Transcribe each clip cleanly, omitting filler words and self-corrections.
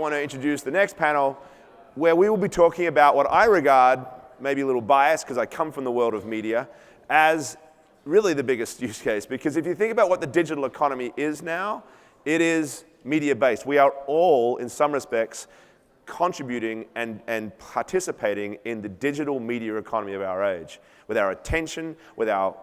want to introduce the next panel, where we will be talking about what I regard, maybe a little biased because I come from the world of media, as really the biggest use case. Because if you think about what the digital economy is now, it is media-based. We are all, in some respects, contributing and participating in the digital media economy of our age. With our attention, with our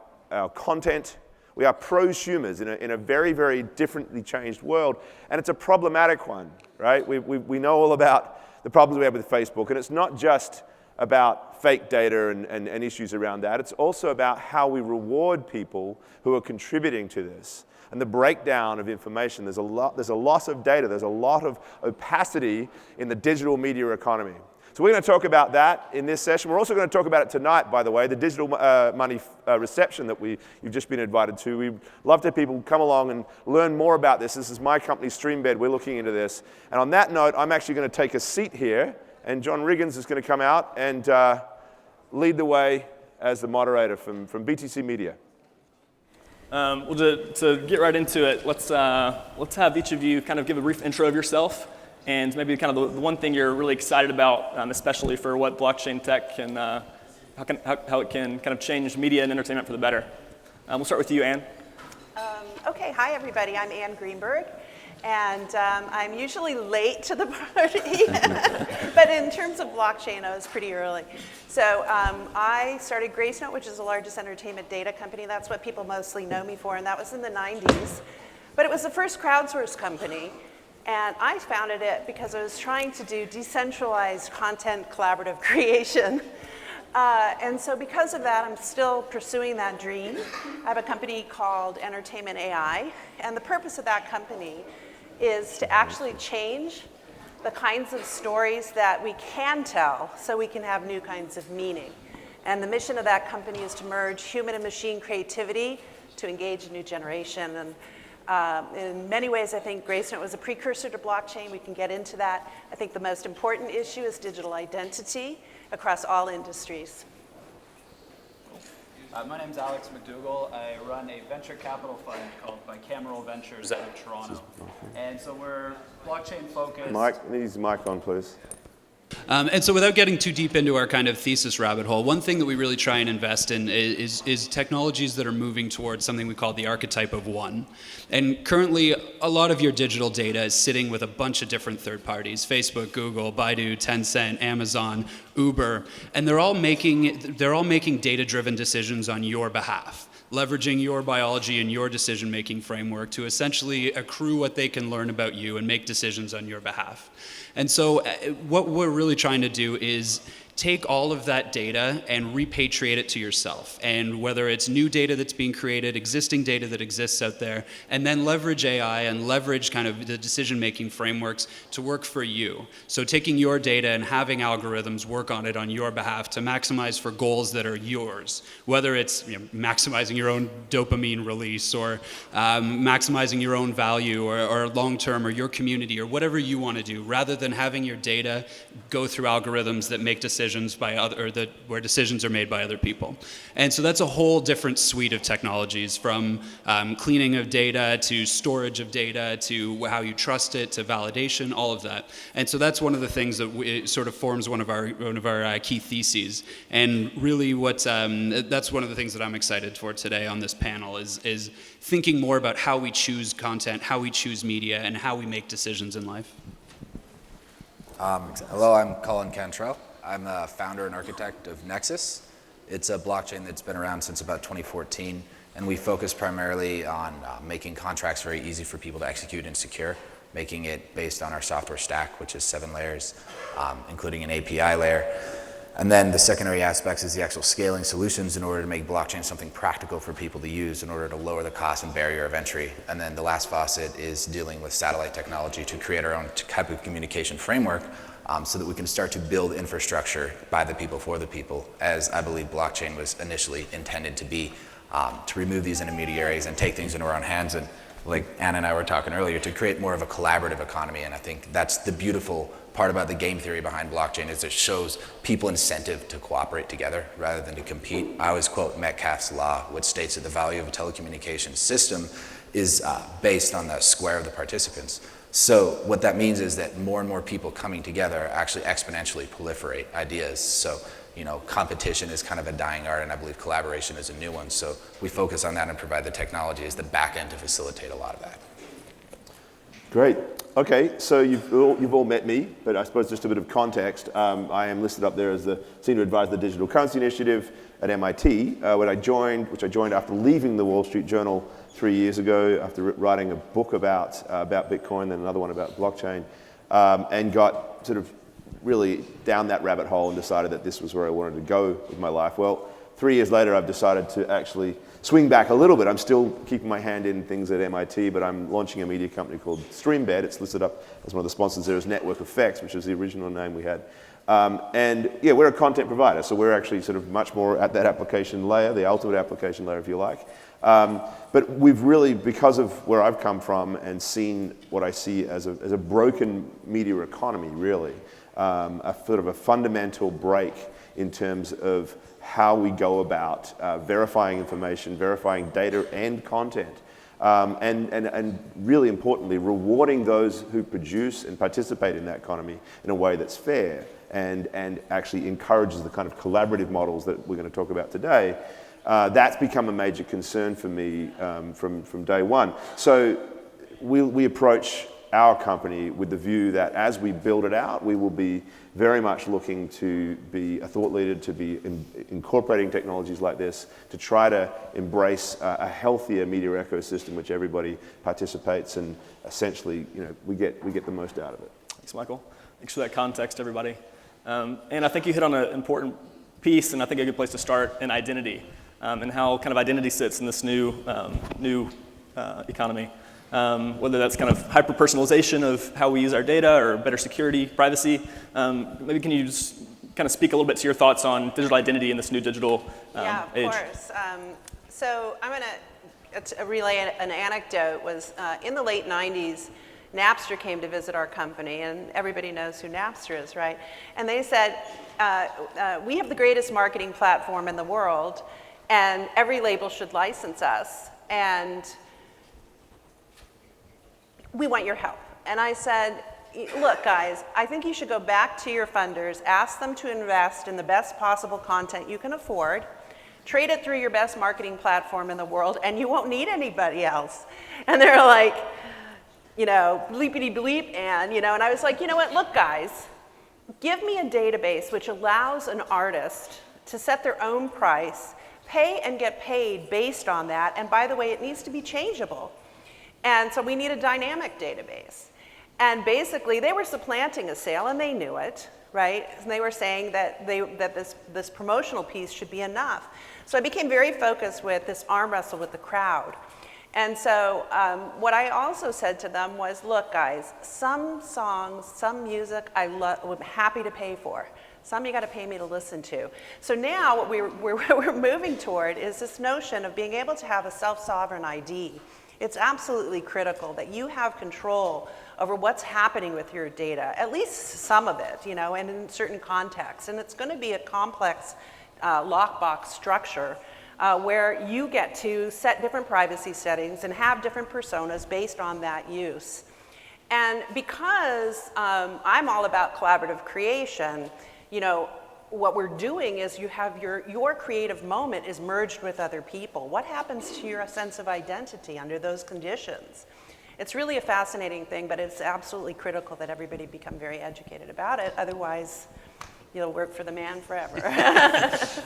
content, we are prosumers in a very, very differently changed world. And it's a problematic one, right? We know all about the problems we have with Facebook. And it's not just about fake data and issues around that. It's also about how we reward people who are contributing to this. And the breakdown of information, there's a loss of data, there's a lot of opacity in the digital media economy. So we're going to talk about that in this session. We're also going to talk about it tonight, by the way, the digital money reception that you've just been invited to. We'd love to have people come along and learn more about this. This is my company, Streambed. We're looking into this. And on that note, I'm actually going to take a seat here, and John Riggins is going to come out and lead the way as the moderator from BTC Media. Well, to get right into it, let's have each of you kind of give a brief intro of yourself and maybe kind of the one thing you're really excited about, especially for what blockchain tech can, how it can kind of change media and entertainment for the better. We'll start with you, Anne. Okay, hi everybody. I'm Anne Greenberg, and I'm usually late to the party, but in terms of blockchain, I was pretty early. So I started Gracenote, which is the largest entertainment data company. That's what people mostly know me for, and that was in the 90s. But it was the first crowdsourced company, and I founded it because I was trying to do decentralized content collaborative creation. And so because of that, I'm still pursuing that dream. I have a company called Entertainment AI, and the purpose of that company is to actually change the kinds of stories that we can tell so we can have new kinds of meaning. And the mission of that company is to merge human and machine creativity to engage a new generation. And in many ways, I think Gracenote was a precursor to blockchain. We can get into that. I think the most important issue is digital identity across all industries. My name's Alex McDougall. I run a venture capital fund called Bicameral Ventures out of Toronto. And so we're blockchain focused. Mike, needs mic on, please. And so without getting too deep into our kind of thesis rabbit hole, one thing that we really try and invest in is technologies that are moving towards something we call the archetype of one. And currently, a lot of your digital data is sitting with a bunch of different third parties: Facebook, Google, Baidu, Tencent, Amazon, Uber, and they're all making data-driven decisions on your behalf, leveraging your biology and your decision-making framework to essentially accrue what they can learn about you and make decisions on your behalf. And so what we're really trying to do is take all of that data and repatriate it to yourself. And whether it's new data that's being created, existing data that exists out there, and then leverage AI and leverage kind of the decision-making frameworks to work for you. So taking your data and having algorithms work on it on your behalf to maximize for goals that are yours, whether it's maximizing your own dopamine release or maximizing your own value or long-term or your community or whatever you want to do, rather than having your data go through algorithms that make decisions where decisions are made by other people. And so that's a whole different suite of technologies, from cleaning of data to storage of data to how you trust it to validation, all of that. And so that's one of the things that sort of forms one of our key theses. And really that's one of the things that I'm excited for today on this panel is thinking more about how we choose content, how we choose media, and how we make decisions in life. Hello, I'm Colin Cantrell. I'm the founder and architect of Nexus. It's a blockchain that's been around since about 2014, and we focus primarily on making contracts very easy for people to execute and secure, making it based on our software stack, which is 7 layers, including an API layer. And then the secondary aspects is the actual scaling solutions in order to make blockchain something practical for people to use in order to lower the cost and barrier of entry. And then the last faucet is dealing with satellite technology to create our own type of communication framework so that we can start to build infrastructure by the people for the people, as I believe blockchain was initially intended to be, to remove these intermediaries and take things into our own hands. And like Anna and I were talking earlier, to create more of a collaborative economy. And I think that's the beautiful part about the game theory behind blockchain, is it shows people incentive to cooperate together rather than to compete. I always quote Metcalfe's law, which states that the value of a telecommunications system is based on the square of the participants. So what that means is that more and more people coming together actually exponentially proliferate ideas. So, competition is kind of a dying art, and I believe collaboration is a new one. So we focus on that and provide the technology as the back end to facilitate a lot of that. Great. Okay, so you've all met me, but I suppose just a bit of context. I am listed up there as the Senior Advisor of the Digital Currency Initiative at MIT, which I joined after leaving the Wall Street Journal 3 years ago, after writing a book about Bitcoin, then another one about blockchain, and got sort of really down that rabbit hole and decided that this was where I wanted to go with my life. Well, 3 years later, I've decided to actually swing back a little bit. I'm still keeping my hand in things at MIT, but I'm launching a media company called Streambed. It's listed up as one of the sponsors there as Network Effects, which is the original name we had. And yeah, we're a content provider, so we're actually sort of much more at that application layer, the ultimate application layer, if you like. But we've really, because of where I've come from and seen what I see as a broken media economy, really, a sort of a fundamental break in terms of how we go about verifying information, verifying data and content, and really importantly, rewarding those who produce and participate in that economy in a way that's fair and actually encourages the kind of collaborative models that we're going to talk about today. That's become a major concern for me from day one. So we approach our company with the view that as we build it out, we will be very much looking to be a thought leader, to be incorporating technologies like this, to try to embrace a healthier media ecosystem which everybody participates, and essentially, we get the most out of it. Thanks, Michael. Thanks for that context, everybody. And I think you hit on an important piece, and I think a good place to start, in identity, and how kind of identity sits in this new economy. Whether that's kind of hyper-personalization of how we use our data or better security, privacy. Maybe can you just kind of speak a little bit to your thoughts on digital identity in this new digital age? Yeah, of course. So I'm going to relay an anecdote. Was in the late 90s, Napster came to visit our company, and everybody knows who Napster is, right? And they said, we have the greatest marketing platform in the world, and every label should license us. And we want your help. And I said, look, guys, I think you should go back to your funders, ask them to invest in the best possible content you can afford, trade it through your best marketing platform in the world, and you won't need anybody else. And they're like, bleepity bleep, and I was like, you know what, look, guys, give me a database which allows an artist to set their own price, pay and get paid based on that, and by the way, it needs to be changeable. And so we need a dynamic database. And basically, they were supplanting a sale, and they knew it, right? And they were saying that this promotional piece should be enough. So I became very focused with this arm wrestle with the crowd. And so what I also said to them was, look, guys, some songs, some music I'm happy to pay for. Some you got to pay me to listen to. So now what we're moving toward is this notion of being able to have a self-sovereign ID. It's absolutely critical that you have control over what's happening with your data, at least some of it, and in certain contexts. And it's going to be a complex lockbox structure where you get to set different privacy settings and have different personas based on that use. And because I'm all about collaborative creation, what we're doing is you have your creative moment is merged with other people. What happens to your sense of identity under those conditions? It's really a fascinating thing, but it's absolutely critical that everybody become very educated about it. Otherwise, you'll work for the man forever.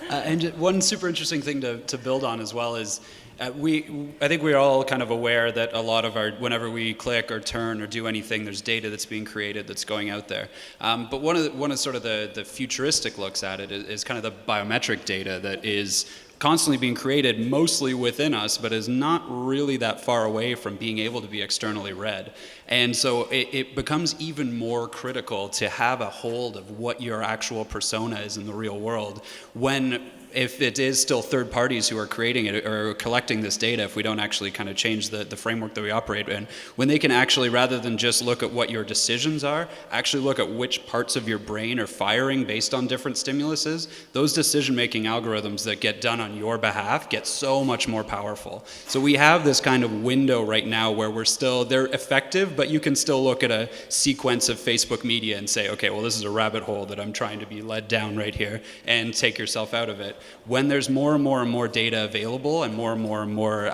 And one super interesting thing to build on as well is I think we're all kind of aware that a lot of whenever we click or turn or do anything, there's data that's being created that's going out there. But one of sort of the futuristic looks at it is kind of the biometric data that is constantly being created mostly within us, but is not really that far away from being able to be externally read. And so it becomes even more critical to have a hold of what your actual persona is in the real world when if it is still third parties who are creating it or collecting this data, if we don't actually kind of change the framework that we operate in, when they can actually, rather than just look at what your decisions are, actually look at which parts of your brain are firing based on different stimuluses, those decision-making algorithms that get done on your behalf get so much more powerful. So we have this kind of window right now where they're effective, but you can still look at a sequence of Facebook media and say, okay, well, this is a rabbit hole that I'm trying to be led down right here, and take yourself out of it. When there's more and more and more data available and more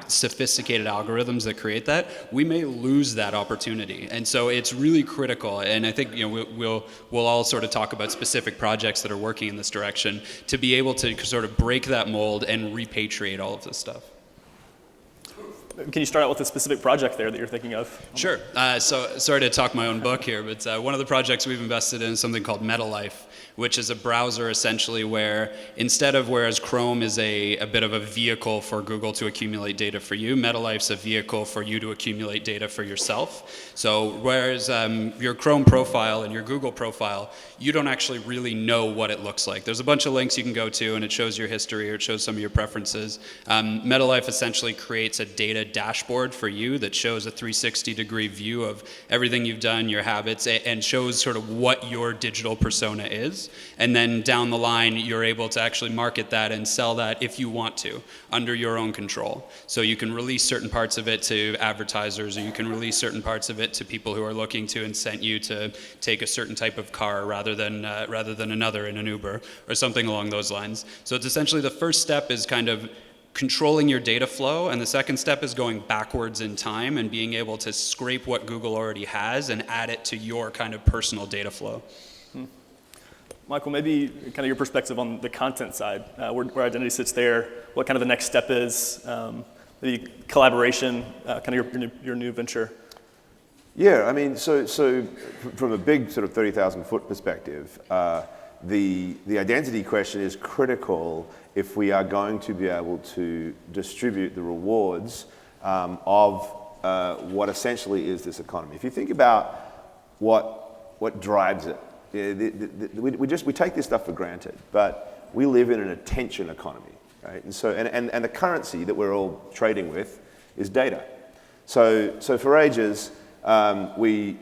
sophisticated algorithms that create that, we may lose that opportunity. And so it's really critical, and I think we'll all sort of talk about specific projects that are working in this direction to be able to sort of break that mold and repatriate all of this stuff. Can you start out with a specific project there that you're thinking of? Sure. So sorry to talk my own book here, but one of the projects we've invested in is something called MetaLife, which is a browser essentially where whereas Chrome is a bit of a vehicle for Google to accumulate data for you, MetaLife's a vehicle for you to accumulate data for yourself. So whereas your Chrome profile and your Google profile, you don't actually really know what it looks like. There's a bunch of links you can go to and it shows your history or it shows some of your preferences. MetaLife essentially creates a data dashboard for you that shows a 360-degree view of everything you've done, your habits, and shows sort of what your digital persona is. And then down the line, you're able to actually market that and sell that if you want to, under your own control. So you can release certain parts of it to advertisers, or you can release certain parts of it to people who are looking to incent you to take a certain type of car rather than another in an Uber, or something along those lines. So it's essentially the first step is kind of controlling your data flow, and the second step is going backwards in time and being able to scrape what Google already has and add it to your kind of personal data flow. Michael, maybe kind of your perspective on the content side, where identity sits there, what kind of the next step is, maybe collaboration, kind of your new venture. Yeah, I mean, so from a big sort of 30,000 foot perspective, the identity question is critical if we are going to be able to distribute the rewards of what essentially is this economy. If you think about what drives it, we take this stuff for granted, but we live in an attention economy, right? And so and the currency that we're all trading with is data. So for ages, we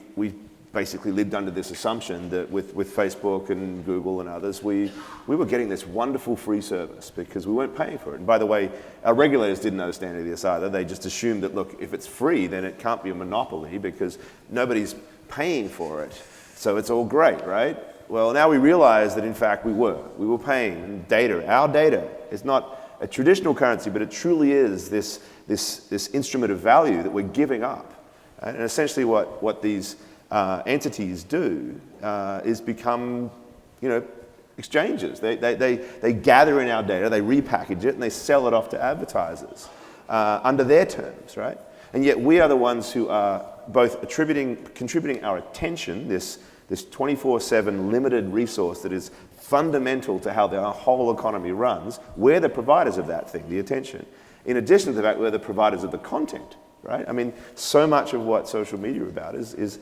basically lived under this assumption that with Facebook and Google and others, we were getting this wonderful free service because we weren't paying for it. And by the way, our regulators didn't understand any of this either. They just assumed that, look, if it's free, then it can't be a monopoly because nobody's paying for it. So it's all great, right? Well, now we realize that in fact we were paying data. Our data is not a traditional currency, but it truly is this instrument of value that we're giving up. Right? And essentially what these entities do is become, exchanges. They gather in our data, they repackage it, and they sell it off to advertisers under their terms, right? And yet we are the ones who are both contributing our attention, this 24/7 limited resource that is fundamental to how our whole economy runs. We're the providers of that thing, the attention. In addition to the fact we're the providers of the content, right? I mean, so much of what social media is about is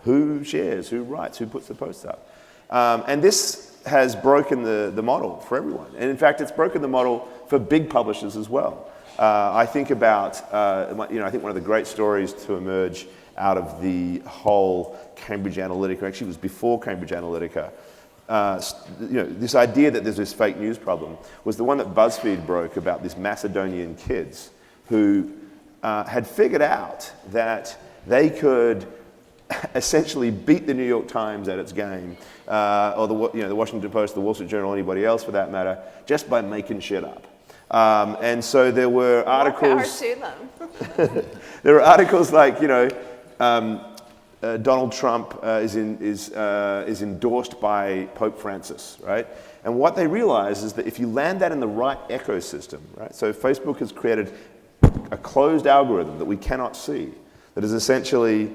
who shares, who writes, who puts the posts up. And this has broken the model for everyone. And in fact, it's broken the model for big publishers as well. I think about, I think one of the great stories to emerge out of the whole Cambridge Analytica, actually it was before Cambridge Analytica, this idea that there's this fake news problem was the one that BuzzFeed broke about these Macedonian kids who had figured out that they could essentially beat the New York Times at its game, or the Washington Post, the Wall Street Journal, anybody else for that matter, just by making shit up. And so there were articles. More power to them. There were articles like, Donald Trump is endorsed by Pope Francis, right? And what they realize is that if you land that in the right ecosystem, right? So Facebook has created a closed algorithm that we cannot see, that is essentially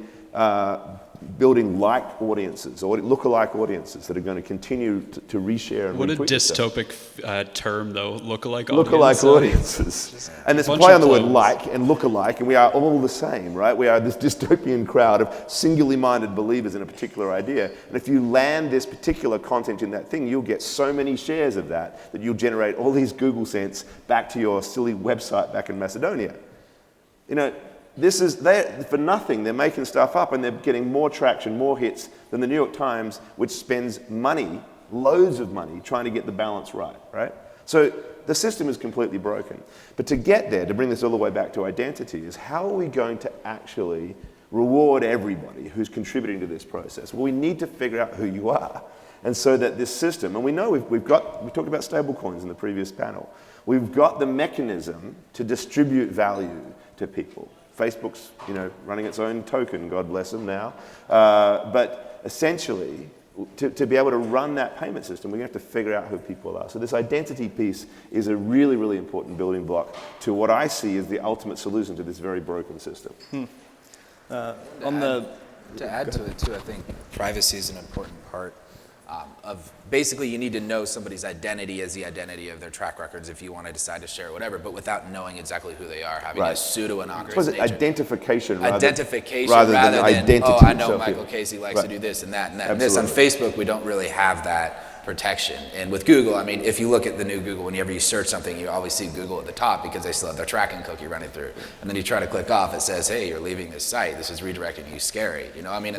building like audiences or lookalike audiences that are going to continue to reshare and What a retweet stuff. dystopic term, though. Lookalike Lookalike audiences. And there's a bunch play of on the word clones. like and lookalike, and we are all the same, right? We are this dystopian crowd of singularly minded believers in a particular idea. And if you land this particular content in that thing, you'll get so many shares of that you'll generate all these Google cents back to your silly website back in Macedonia. You know, this is, for nothing, they're making stuff up and they're getting more traction, more hits than the New York Times, which spends money, loads of money, trying to get the balance right? So the system is completely broken. But to get there, to bring this all the way back to identity, is how are we going to actually reward everybody who's contributing to this process? Well, we need to figure out who you are. And so that this system, and we know we talked about stable coins in the previous panel, we've got the mechanism to distribute value to people. Facebook's, running its own token, God bless them now. But essentially, to be able to run that payment system, we have to figure out who people are. So this identity piece is a really, really important building block to what I see as the ultimate solution to this very broken system. To add to it too, I think privacy is an important part of basically you need to know somebody's identity as the identity of their track records if you want to decide to share whatever, but without knowing exactly who they are, having a pseudo-anonymous Was it nature. Identification rather rather than than identity I know itself, Michael yeah. Casey likes to Right. do this and that and that and this. Absolutely. On Facebook, we don't really have that protection. And with Google, I mean, if you look at the new Google, whenever you search something, you always see Google at the top because they still have their tracking cookie running through. And then you try to click off, it says, hey, you're leaving this site. This is redirecting you, scary. And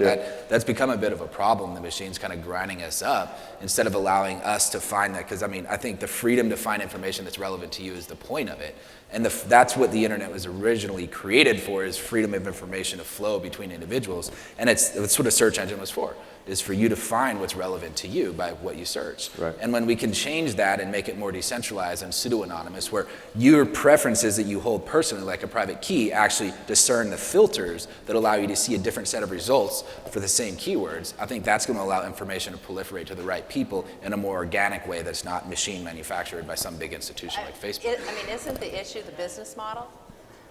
that's become a bit of a problem. The machine's kind of grinding us up instead of allowing us to find that. Because, I think the freedom to find information that's relevant to you is the point of it. And that's what the internet was originally created for, is freedom of information to flow between individuals. And that's what a search engine was for, is for you to find what's relevant to you by what you search. Right. And when we can change that and make it more decentralized and pseudo-anonymous, where your preferences that you hold personally, like a private key, actually discern the filters that allow you to see a different set of results for the same keywords, I think that's going to allow information to proliferate to the right people in a more organic way that's not machine manufactured by some big institution like Facebook. Isn't the issue the business model?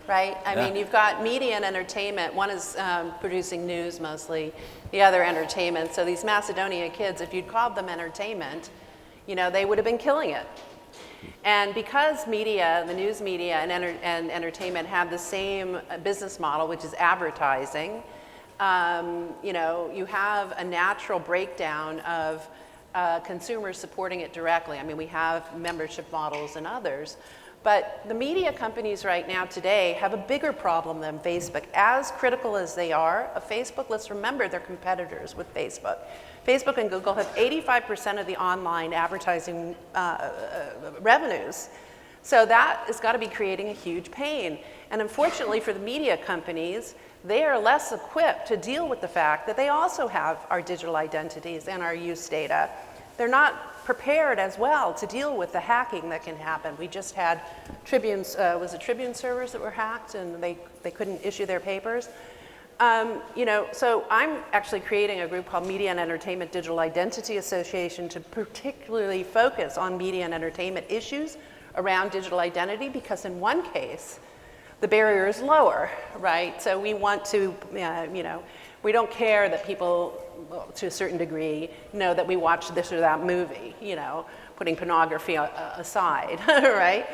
Right? I Yeah. mean, you've got media and entertainment. One is producing news mostly, the other entertainment. So these Macedonia kids, if you'd called them entertainment, they would have been killing it. And because media, the news media and entertainment have the same business model, which is advertising, you have a natural breakdown of consumers supporting it directly. I mean, we have membership models and others. But the media companies right now today have a bigger problem than Facebook. As critical as they are of Facebook, let's remember they're competitors with Facebook. Facebook and Google have 85% of the online advertising revenues. So that has got to be creating a huge pain. And unfortunately for the media companies, they are less equipped to deal with the fact that they also have our digital identities and our use data. They're not prepared as well to deal with the hacking that can happen. We just had Tribune's, was it Tribune servers that were hacked and they couldn't issue their papers? So I'm actually creating a group called Media and Entertainment Digital Identity Association to particularly focus on media and entertainment issues around digital identity, because in one case, the barrier is lower, right? So we want to, we don't care that people, to a certain degree, know that we watched this or that movie, putting pornography aside, right?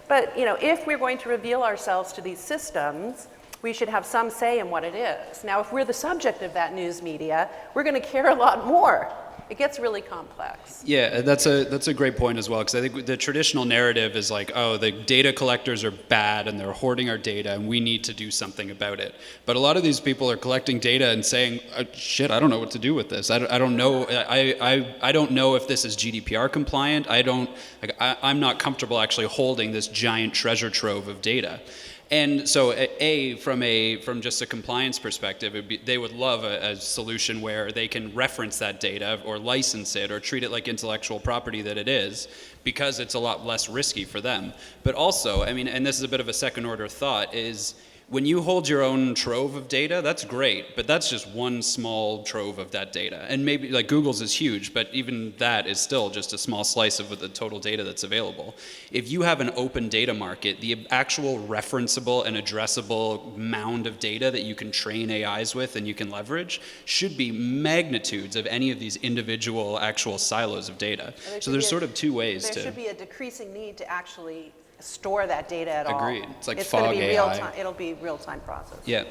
But, if we're going to reveal ourselves to these systems, we should have some say in what it is. Now, if we're the subject of that news media, we're going to care a lot more. It gets really complex. Yeah, that's a great point as well, because I think the traditional narrative is like, oh, the data collectors are bad and they're hoarding our data and we need to do something about it. But a lot of these people are collecting data and saying, shit, I don't know what to do with this. I don't know. I don't know if this is GDPR compliant. I'm not comfortable actually holding this giant treasure trove of data. And so, from just a compliance perspective, they would love a solution where they can reference that data or license it or treat it like intellectual property that it is, because it's a lot less risky for them. But also, and this is a bit of a second order thought, is When you hold your own trove of data, that's great, but that's just one small trove of that data. And maybe, like Google's is huge, but even that is still just a small slice of the total data that's available. If you have an open data market, the actual referenceable and addressable mound of data that you can train AIs with and you can leverage should be magnitudes of any of these individual actual silos of data. So there's sort of two ways to... There should be a decreasing need to actually store that data at all. Agreed. It's like It's fog going to be AI. real time. It'll be real-time process. Yeah.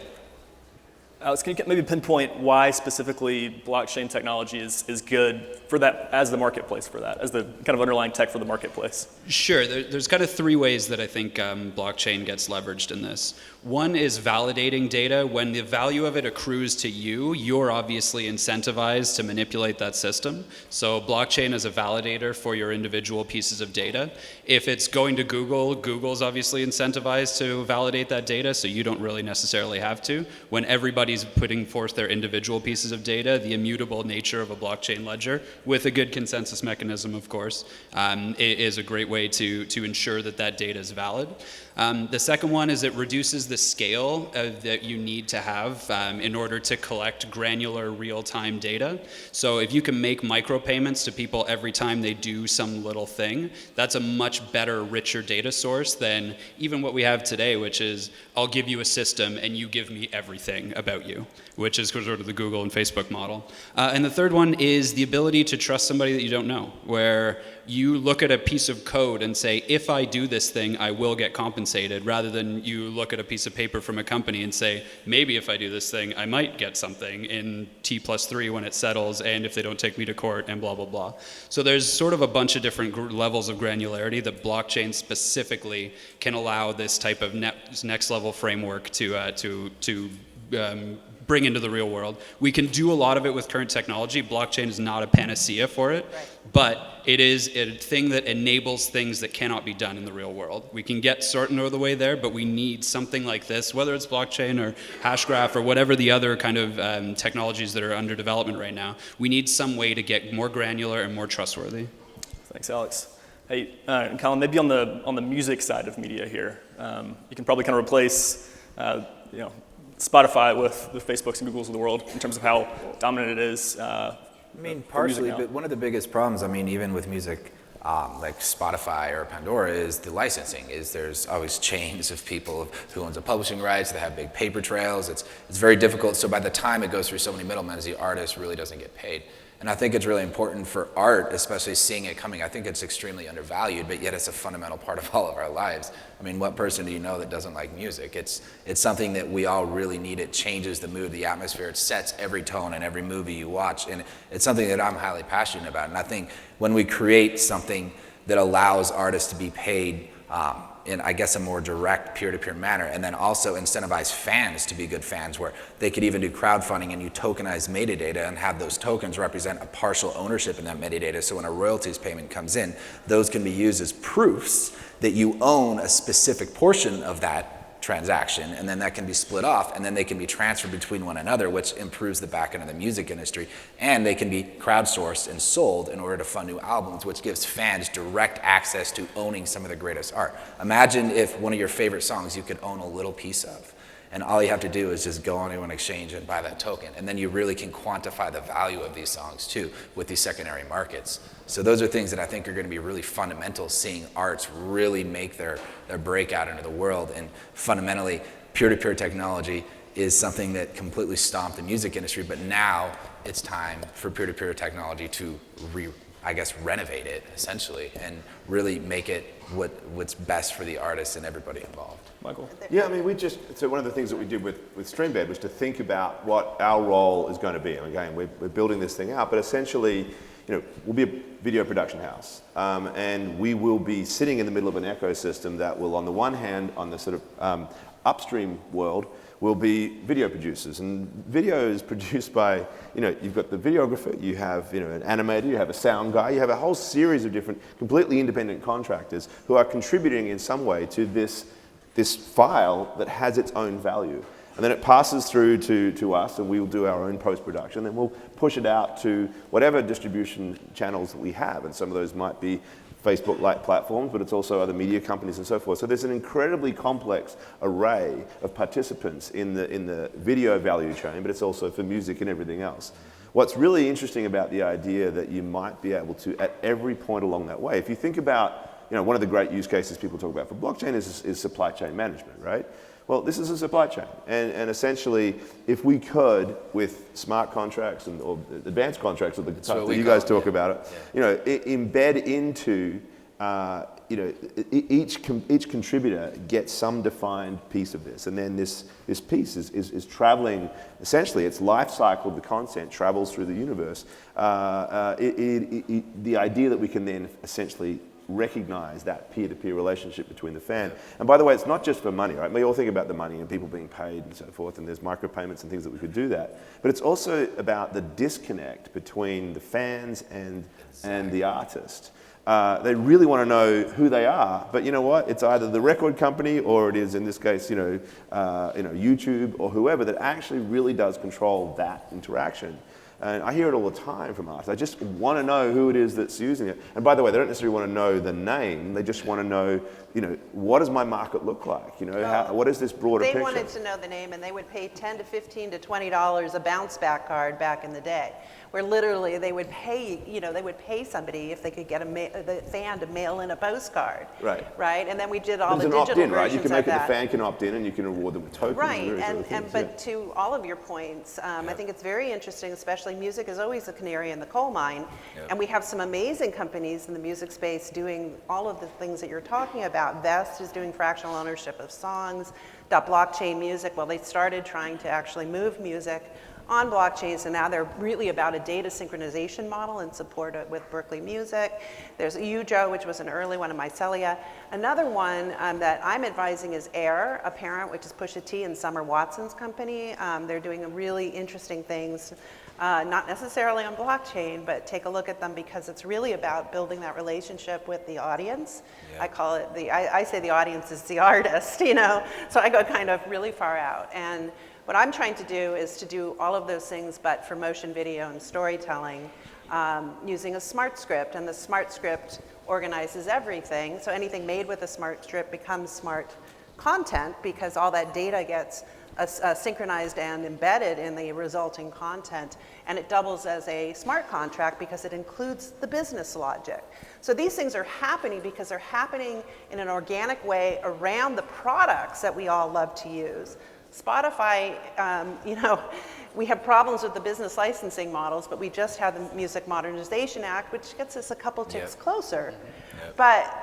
Alex, can you maybe pinpoint why specifically blockchain technology is good for that, as the marketplace for that, as the kind of underlying tech for the marketplace? Sure. There's kind of three ways that I think blockchain gets leveraged in this. One is validating data. When the value of it accrues to you, you're obviously incentivized to manipulate that system. So blockchain is a validator for your individual pieces of data. If it's going to Google, Google's obviously incentivized to validate that data, so you don't really necessarily have to. When everybody's putting forth their individual pieces of data, the immutable nature of a blockchain ledger, with a good consensus mechanism, of course, is a great way to ensure that that data is valid. The second one is it reduces the scale that you need to have in order to collect granular real-time data. So if you can make micropayments to people every time they do some little thing, that's a much better, richer data source than even what we have today, which is I'll give you a system and you give me everything about you, which is sort of the Google and Facebook model. And the third one is the ability to trust somebody that you don't know, where you look at a piece of code and say, if I do this thing, I will get compensated, rather than you look at a piece of paper from a company and say, maybe if I do this thing, I might get something in T+3 when it settles, and if they don't take me to court, and blah, blah, blah. So there's sort of a bunch of different levels of granularity that blockchain specifically can allow this type of next level framework to bring into the real world. We can do a lot of it with current technology. Blockchain is not a panacea for it, but it is a thing that enables things that cannot be done in the real world. We can get certain of the way there, but we need something like this, whether it's blockchain or Hashgraph or whatever the other kind of technologies that are under development right now. We need some way to get more granular and more trustworthy. Thanks, Alex. Hey, Colin, maybe on the music side of media here, you can probably kind of replace, Spotify with the Facebooks and Googles of the world in terms of how dominant it is. I mean, partially, but one of the biggest problems, even with music like Spotify or Pandora, is the licensing. There's always chains of people who owns the publishing rights. They have big paper trails. It's very difficult. So by the time it goes through so many middlemen, the artist really doesn't get paid. And I think it's really important for art, especially seeing it coming. I think it's extremely undervalued, but yet it's a fundamental part of all of our lives. What person do you know that doesn't like music? It's something that we all really need. It changes the mood, the atmosphere. It sets every tone in every movie you watch. And it's something that I'm highly passionate about. And I think when we create something that allows artists to be paid in, I guess, a more direct peer-to-peer manner, and then also incentivize fans to be good fans, where they could even do crowdfunding and you tokenize metadata and have those tokens represent a partial ownership in that metadata. So when a royalties payment comes in, those can be used as proofs that you own a specific portion of that transaction, and then that can be split off, and then they can be transferred between one another, which improves the back end of the music industry, and they can be crowdsourced and sold in order to fund new albums, which gives fans direct access to owning some of the greatest art. Imagine if one of your favorite songs you could own a little piece of, and all you have to do is just go onto an exchange and buy that token, and then you really can quantify the value of these songs too with these secondary markets. So those are things that I think are going to be really fundamental, seeing arts really make their breakout into the world. And fundamentally, peer-to-peer technology is something that completely stomped the music industry, but now it's time for peer-to-peer technology to renovate it, essentially, and really make it what's best for the artists and everybody involved. Michael? Yeah, so one of the things that we did with Streambed was to think about what our role is going to be. And again, we're building this thing out, but essentially, we'll be a video production house. And we will be sitting in the middle of an ecosystem that will, on the one hand, on the sort of upstream world, will be video producers. And video is produced by, you've got the videographer, you have, an animator, you have a sound guy, you have a whole series of different, completely independent contractors who are contributing in some way to this file that has its own value. And then it passes through to us, and we'll do our own post-production, then we'll push it out to whatever distribution channels that we have. And some of those might be Facebook-like platforms, but it's also other media companies and so forth. So there's an incredibly complex array of participants in the video value chain, but it's also for music and everything else. What's really interesting about the idea that you might be able to, at every point along that way, if you think about, one of the great use cases people talk about for blockchain is supply chain management, right? Well, this is a supply chain, and essentially, if we could, with smart contracts or advanced contracts, or the type that you guys talk about it, embed into, each contributor gets some defined piece of this, and then this piece is traveling. Essentially, its life cycle of the content travels through the universe. The idea that we can then essentially recognize that peer-to-peer relationship between the fan. And by the way, it's not just for money, right? We all think about the money and people being paid and so forth, and there's micropayments and things that we could do that. But it's also about the disconnect between the fans and the artist. They really want to know who they are, but you know what? It's either the record company or it is, in this case, YouTube or whoever that actually really does control that interaction. And I hear it all the time from artists. I just want to know who it is that's using it. And by the way, they don't necessarily want to know the name. They just want to know, what does my market look like? What is this broader picture? They wanted to know the name, and they would pay $10 to $15 to $20 a bounce back card back in the day, where literally they would pay, they would pay somebody if they could get the fan to mail in a postcard. Right. Right. And then we did all the digital versions of that. Right? You can make it the fan can opt in, and you can reward them with tokens. Right. But to all of your points, I think it's very interesting, especially music is always a canary in the coal mine, and we have some amazing companies in the music space doing all of the things that you're talking about. Vest is doing fractional ownership of songs. Blockchain Music, well, they started trying to actually move music on blockchains, and now they're really about a data synchronization model and support it with Berkeley Music. There's Ujo, which was an early one of Mycelia. Another one that I'm advising is Air, a parent, which is Pusha T and Summer Watson's company. They're doing really interesting things, not necessarily on blockchain, but take a look at them because it's really about building that relationship with the audience. I call it I say the audience is the artist, so I go kind of really far out. And what I'm trying to do is to do all of those things, but for motion video and storytelling, using a smart script, and the smart script organizes everything. So anything made with a smart script becomes smart content because all that data gets synchronized and embedded in the resulting content, and it doubles as a smart contract because it includes the business logic. So these things are happening because they're happening in an organic way around the products that we all love to use. Spotify, we have problems with the business licensing models, but we just had the Music Modernization Act, which gets us a couple ticks closer. But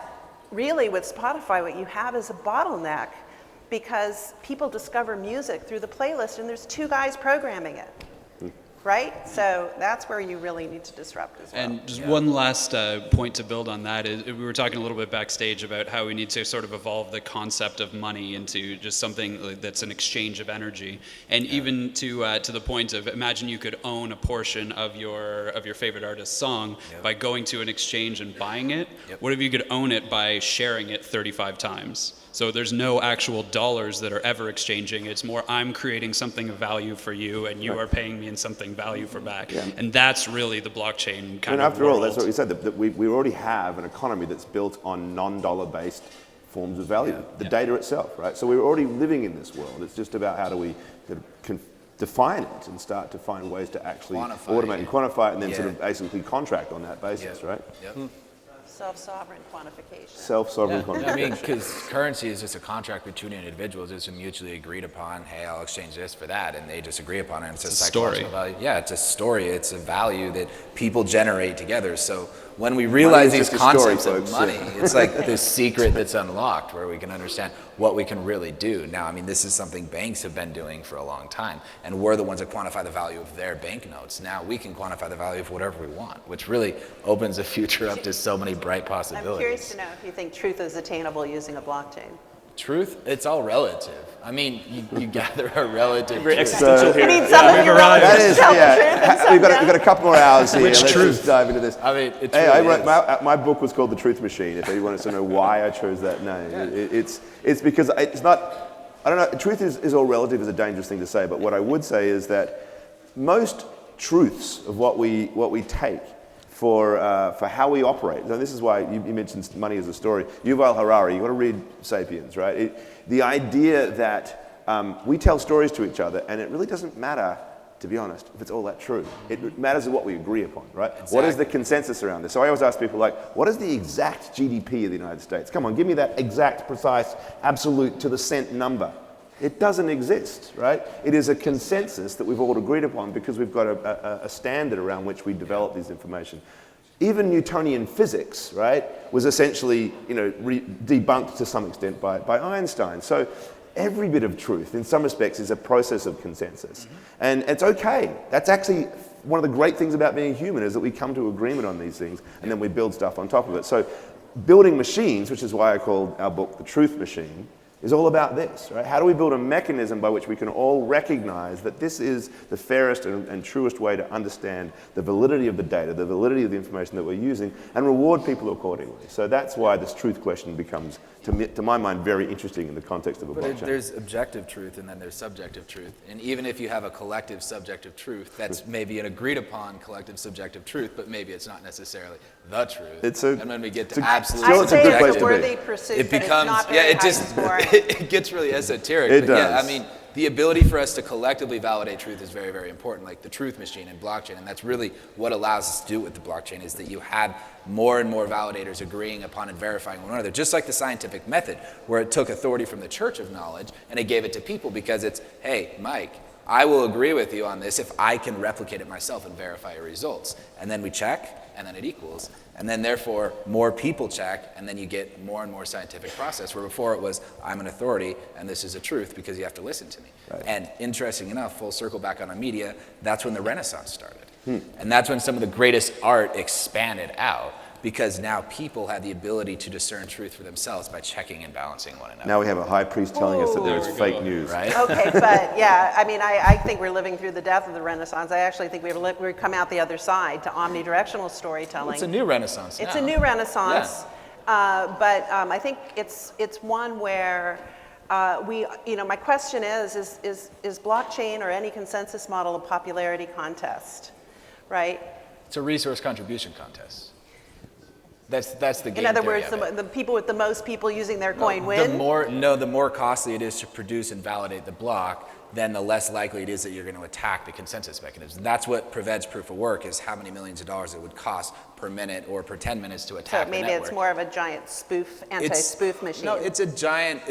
really with Spotify, what you have is a bottleneck because people discover music through the playlist and there's two guys programming it. Right? So that's where you really need to disrupt as well. And just one last point to build on that is we were talking a little bit backstage about how we need to sort of evolve the concept of money into just something that's an exchange of energy. And even to the point of imagine you could own a portion of your favorite artist's song by going to an exchange and buying it. What if you could own it by sharing it 35 times? So there's no actual dollars that are ever exchanging. It's more I'm creating something of value for you and you are paying me in something value for back. And that's really the blockchain kind of after all, that's what we said, that we already have an economy that's built on non-dollar based forms of value, the data itself, right? So we're already living in this world. It's just about how do we define it and start to find ways to actually automate and quantify it and then sort of basically contract on that basis, right? Self-sovereign quantification. Self-sovereign quantification. I mean, because currency is just a contract between individuals. It's a mutually agreed upon, hey, I'll exchange this for that, and they just agree upon it. And it's a psychological value. Yeah, it's a story. It's a value that people generate together. So when we realize these concepts of money, it's like this secret that's unlocked where we can understand what we can really do. Now, I mean, this is something banks have been doing for a long time, and we're the ones that quantify the value of their banknotes. Now we can quantify the value of whatever we want, which really opens the future up to so many bright possibilities. I'm curious to know if you think truth is attainable using a blockchain. Truth? It's all relative. I mean, you gather a relative truth. Existential here. I need some of your relatives tell the truth. We've got a couple more hours here. Which Let's truth? just dive into this. I mean, it's hey, really my book was called The Truth Machine, if anyone wants to know why I chose that name. It's because it's not, I don't know, truth is all relative is a dangerous thing to say, but what I would say is that most truths of what we take for how we operate. And this is why you mentioned money as a story. Yuval Harari, you've got to read *Sapiens*, right? The idea that we tell stories to each other, and it really doesn't matter, to be honest, if it's all that true. It matters what we agree upon, right? Exactly. What is the consensus around this? So I always ask people, like, what is the exact GDP of the United States? Come on, give me that exact, precise, absolute, to the cent number. It doesn't exist, right? It is a consensus that we've all agreed upon because we've got a standard around which we develop this information. Even Newtonian physics, right, was essentially, debunked to some extent by Einstein. So every bit of truth, in some respects, is a process of consensus. And it's okay. That's actually one of the great things about being human, is that we come to agreement on these things, and then we build stuff on top of it. So building machines, which is why I called our book The Truth Machine, is all about this, right? How do we build a mechanism by which we can all recognize that this is the fairest and truest way to understand the validity of the data, the validity of the information that we're using, and reward people accordingly? So that's why this truth question becomes, to my mind, very interesting in the context of a blockchain. But there's objective truth and then there's subjective truth. And even if you have a collective subjective truth, that's maybe an agreed upon collective subjective truth, but maybe it's not necessarily the truth. And when we get to absolute I'd say good place it's a to be. worthy pursuit, it but becomes, it's not very it gets really esoteric. It but yeah, does. I mean, the ability for us to collectively validate truth is very, very important, like the truth machine and blockchain. And that's really what allows us to do it with the blockchain, is that you have more and more validators agreeing upon and verifying one another, just like the scientific method, where it took authority from the church of knowledge and it gave it to people because it's, hey, Mike, I will agree with you on this if I can replicate it myself and verify your results. And then we check, and then it equals. And then therefore, more people check, and then you get more and more scientific process, where before it was, I'm an authority, and this is a truth because you have to listen to me. Right. And interesting enough, full circle back on our media, that's when the Renaissance started. And that's when some of the greatest art expanded out, because now people have the ability to discern truth for themselves by checking and balancing one another. Now we have a high priest telling us that there is fake news. Right? Okay, but yeah, I mean, I think we're living through the death of the Renaissance. I actually think we've come out the other side to omnidirectional storytelling. It's a new Renaissance now. It's a new Renaissance, but I think it's one where my question is blockchain or any consensus model a popularity contest, right? It's a resource contribution contest. That's the game. In other theory words, of it. the people with the most people using their coin win? The more costly it is to produce and validate the block, then the less likely it is that you're going to attack the consensus mechanism. That's what prevents proof of work, is how many millions of dollars it would cost per minute or per 10 minutes to attack the network. So maybe it's more of a giant anti-spoof machine. No, it's a giant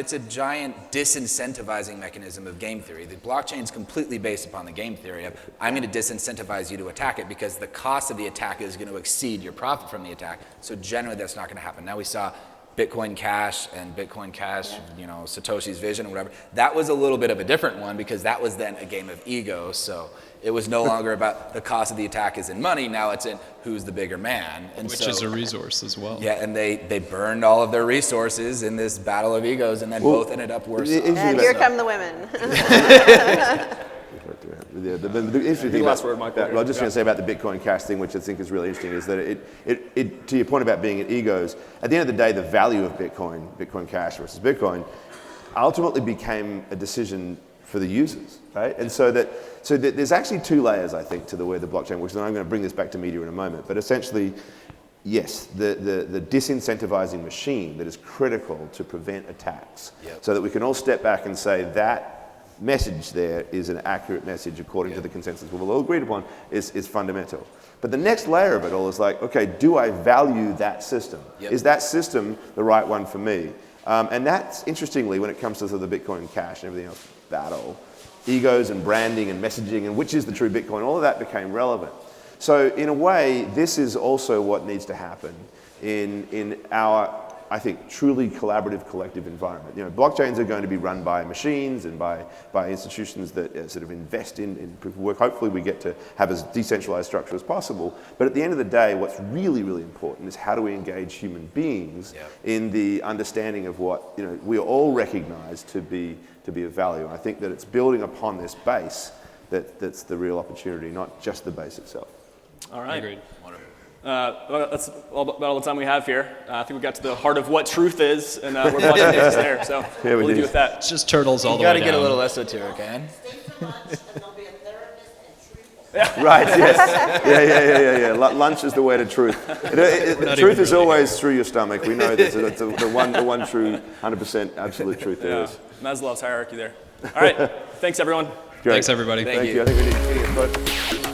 disincentivizing mechanism of game theory. The blockchain is completely based upon the game theory of, I'm going to disincentivize you to attack it because the cost of the attack is going to exceed your profit from the attack. So generally that's not going to happen. Now we saw Bitcoin Cash, Satoshi's vision or whatever. That was a little bit of a different one because that was then a game of ego. So it was no longer about the cost of the attack is in money. Now it's in who's the bigger man. And which is a resource as well. Yeah, and they burned all of their resources in this battle of egos, and then both ended up worse off. And here come the women. The interesting thing about that, well, I'm just going to say about the Bitcoin Cash thing, which I think is really interesting, is that it to your point about being in egos, at the end of the day, the value of Bitcoin Cash versus Bitcoin, ultimately became a decision for the users, right? And so there's actually two layers, I think, to the way the blockchain works, and I'm going to bring this back to media in a moment, but essentially, yes, the disincentivizing machine that is critical to prevent attacks, so that we can all step back and say that message there is an accurate message according to the consensus we've all agreed upon is fundamental. But the next layer of it all is like, okay, do I value that system? Is that system the right one for me? And that's, interestingly, when it comes to the Bitcoin Cash and everything else, battle, egos and branding and messaging and which is the true Bitcoin, all of that became relevant. So in a way, this is also what needs to happen in our, I think, truly collaborative collective environment. Blockchains are going to be run by machines and by institutions that sort of invest in proof of work. Hopefully we get to have as decentralized structure as possible. But at the end of the day, what's really, really important is how do we engage human beings in the understanding of what we all recognize to be of value. And I think that it's building upon this base that's the real opportunity, not just the base itself. All right. Agreed. That's about all the time we have here. I think we got to the heart of what truth is, and we're blockchain is there. So we'll leave you with that. It's just turtles all the way You got down. to get a little esoteric, man. Stay for lunch, and there'll be a therapist and Right, yes. Yeah. Lunch is the way to truth. Truth is always through your stomach. We know that's the one true 100% absolute truth there is. Maslow's hierarchy there. All right, thanks everyone. Great. Thanks everybody. Thank you. I think we need to